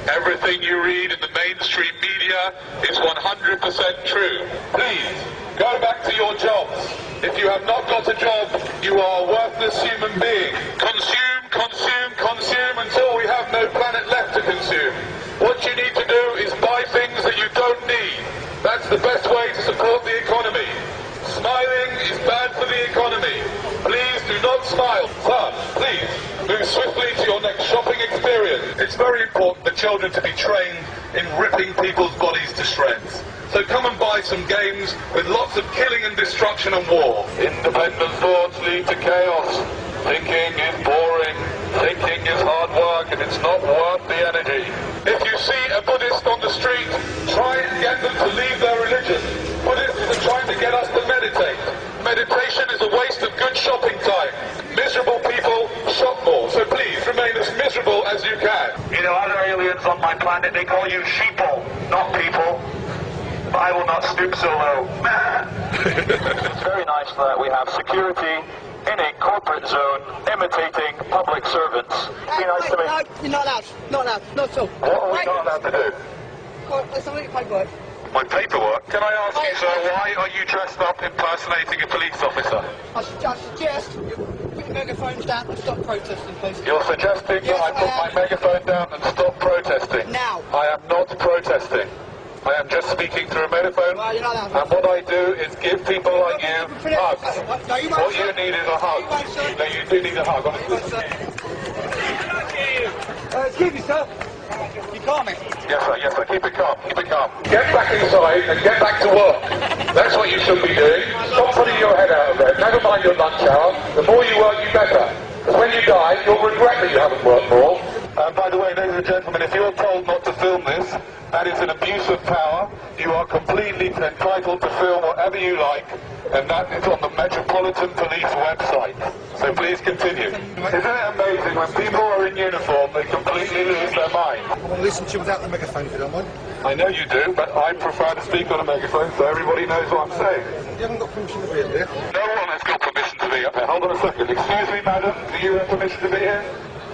Everything you read in the mainstream media is 100% true. Please, go back to your jobs. If you have not got a job, you are a worthless human being. Consume, consume, consume until we have no planet left to consume. What you need to do is buy things that you don't need. That's the best way to support the economy. Smiling is bad for the economy. Please do not smile. Sir, please, move swiftly to your next shopping experience. It's very important for children to be trained in ripping people's bodies to shreds. So come and buy some games with lots of killing and destruction and war. Independent thoughts lead to chaos. Thinking is boring. Thinking is hard work and it's not worth the energy. If you see a Buddhist on the street, try and get them to leave their religion. Buddhists are trying to get us to meditate. Meditation is a waste of good shopping time. Miserable people shop more, so please remain as miserable as you can. You know, other aliens on my planet, they call you sheeple, not people. I will not stoop so low. It's very nice that we have security in a corporate zone imitating public servants. Be nice to me. No, you're not allowed. Not allowed. Not at all. What are we not allowed to do? Let's have a look at paperwork. My paperwork? Can I ask you, sir, why are you dressed up impersonating a police officer? I suggest you put your megaphones down and stop protesting, please. You're suggesting that I put my megaphone down and stop protesting? Now. I am not protesting. I am just speaking through a megaphone, well, you're not allowed. And what I do is give people like you hugs. No, you won't, What you need is a hug. No, you do need a hug, honestly. Excuse me, sir. You calm me. Yes, sir, keep it calm, keep it calm. Get back inside and get back to work. That's what you should be doing. Stop putting your head out of bed. Never mind your lunch hour. The more you work, you better. Because when you die, you'll regret that you haven't worked more. By the way, ladies and gentlemen, if you're told not to film this, that is an abuse of power. You are completely entitled to film whatever you like, and that is on the Metropolitan Police website. So please continue. Isn't it amazing when people are in uniform, they completely lose their mind? I want to listen to you without the megaphone, if you don't mind. I know you do, but I prefer to speak on a megaphone so everybody knows what I'm saying. You haven't got permission to be in here. No one has got permission to be up here. Hold on a second. Excuse me, madam. Do you have permission to be here?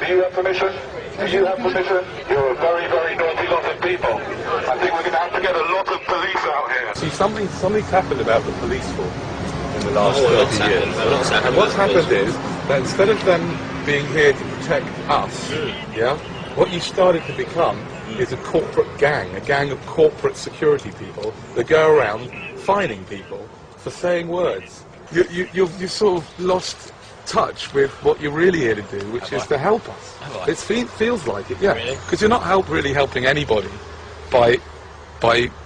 Do you have permission? Do you have permission? You're a very, very naughty lot of people. I think we're going to have to get a lot of police out here. See, something's happened about the police force in the last 30 years. And what's happened is that instead of them being here to protect us, yeah, what you started to become is a corporate gang, a gang of corporate security people that go around fining people for saying words. You've sort of lost touch with what you're really here to do, which is to help us. It feels like it, yeah. Because you're not really helping anybody by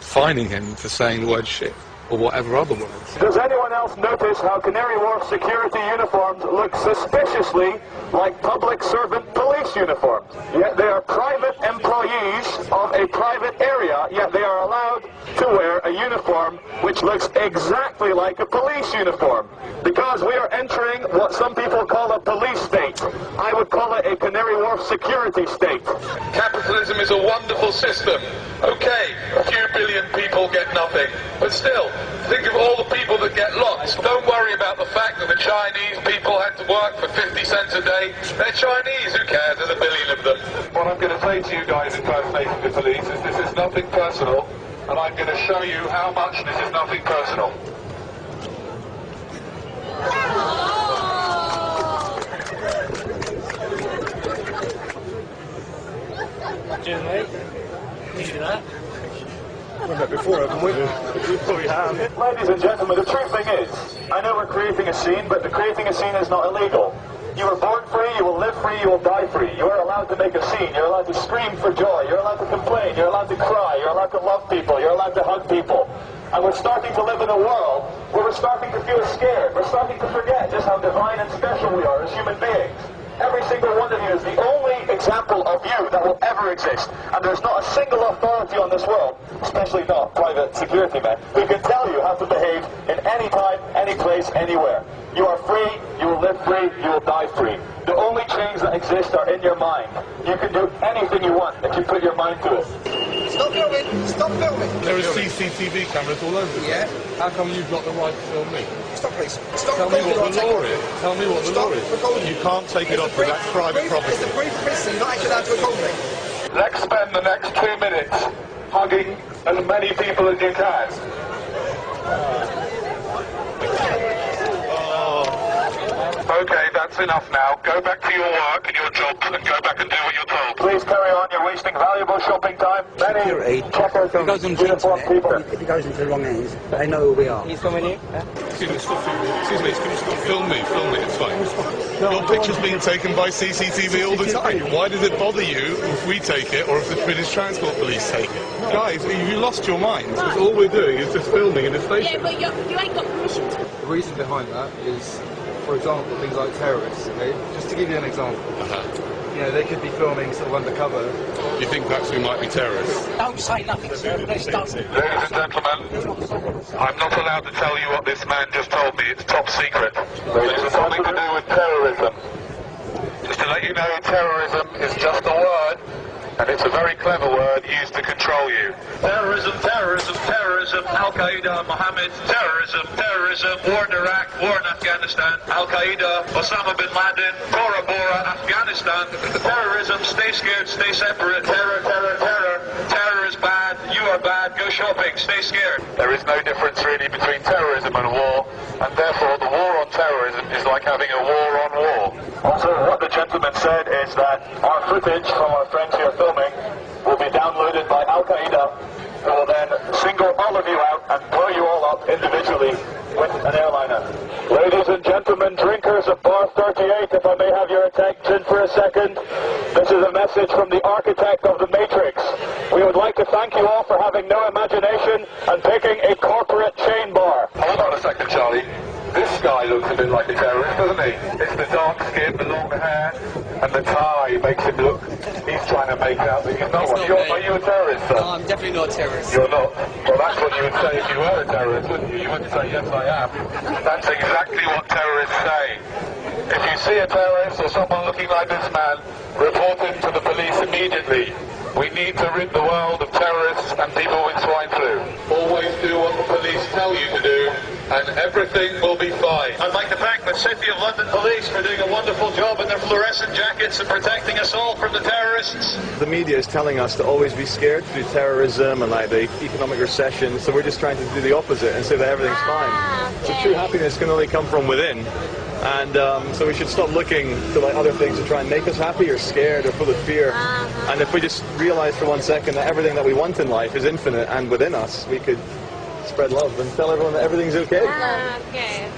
fining him for saying the word shit or whatever other words. Does anyone else notice how Canary Wharf security uniforms look suspiciously like public servant police uniforms? Yet they are private employees of a private area, yet they are allowed to wear a uniform which looks exactly like a police uniform. Because we are entering what some people call a police state. I would call it a Canary Wharf security state. Capitalism is a wonderful system. Okay, a few billion people get nothing. But still, think of all the people that get lots. Don't worry about the fact that the Chinese people had to work for 50 cents a day. They're Chinese, who cares? There's a billion of them. What I'm going to say to you guys impersonating the police is this is nothing personal, and I'm going to show you how much this is nothing personal. Cheers, mate. Did you do that? We've met before, haven't we? We have. Ladies and gentlemen, the true thing is, I know we're creating a scene, but creating a scene is not illegal. You were born free, you will live free, you will die free. You are allowed to make a scene, you're allowed to scream for joy, you're allowed to complain, you're allowed to cry, you're allowed to love people, you're allowed to hug people. And we're starting to live in a world where we're starting to feel scared. We're starting to forget just how divine and special we are as human beings. Every single one of you is the only example of you that will ever exist. And there's not a single authority on this world, especially not private security men, who can tell you how to behave in any time, any place, anywhere. You are free, you will live free, you will die free. The only chains that exist are in your mind. You can do anything you want if you put your mind to it. Stop filming! Stop filming! There are CCTV cameras all over. Yeah. How come you've got the right to film me? Stop, please. Stop Tell me recording what the or law I'll take is. Tell me what the Stop law is. recording. You can't take it off because that's private property. It's a brief prison, you're not actually allowed to record me. Let's spend the next 2 minutes hugging as many people as you can. Okay, that's enough now. Go back to your work and your jobs and go back and do what you're told. Please carry on. You're wasting valuable shopping time. Many checkers and uniformed people. If it goes into the wrong hands, they know who we are. He's coming here. Excuse me, can you stop film me, it's fine. Your picture's being taken by CCTV all the time. Why does it bother you if we take it or if the British Transport Police take it? Guys, you lost your minds, because all we're doing is just filming in the station. Yeah, but you ain't got permission to. The reason behind that is, for example, things like terrorists, okay? Just to give you an example. You know, they could be filming sort of undercover. You think perhaps we might be terrorists? Don't say nothing, sir. Let's start. Ladies and gentlemen, I'm not allowed to tell you what this man just told me. It's top secret. It's something to do with terrorism. Just to let you know, terrorism is just a word, and it's a very clever word used to control you. Terrorism, terrorism, terrorism, Al-Qaeda, Mohammed, terrorism, terrorism, war in Iraq, war in Afghanistan, Al-Qaeda, Osama bin Laden, Tora Bora, Afghanistan, terrorism, stay scared, stay separate, terror, terror, terror, terror is bad, you are bad, go shopping, stay scared. There is no difference really between terrorism and war, and therefore the war on terrorism is like having a war on war. Also, what the gentleman said is that our footage from our friends here filming will be downloaded by Al-Qaeda, who will then single all of you out and blow you all up individually with an airliner. Ladies and gentlemen, drinkers of Bar 38, if I may have your attention for a second, this is a message from the architect of the Matrix. We would like to thank you all for having no imagination and picking a corporate chain bar. Hold on a second, Charlie. This guy looks a bit like a terrorist, doesn't he? It's the dark skin, the long hair, and the tie makes him look... He's trying to make out that he's not one. Are you a terrorist, sir? No, I'm definitely not a terrorist. You're not? Well, that's what you would say if you were a terrorist, wouldn't you? You wouldn't say, yes, I am. That's exactly what terrorists say. If you see a terrorist or someone looking like this man, report him to the police immediately. We need to rid the world of terrorists and people with swine flu. Always do what the police tell you to do, and everything will be fine. I'd like to thank the City of London Police for doing a wonderful job in their fluorescent jackets and protecting us all from the terrorists. The media is telling us to always be scared through terrorism and like the economic recession, so we're just trying to do the opposite and say that everything's fine. So true happiness can only come from within. And so we should stop looking to like other things to try and make us happy or scared or full of fear. And if we just realize for 1 second that everything that we want in life is infinite and within us, we could spread love and tell everyone that everything's okay. Okay.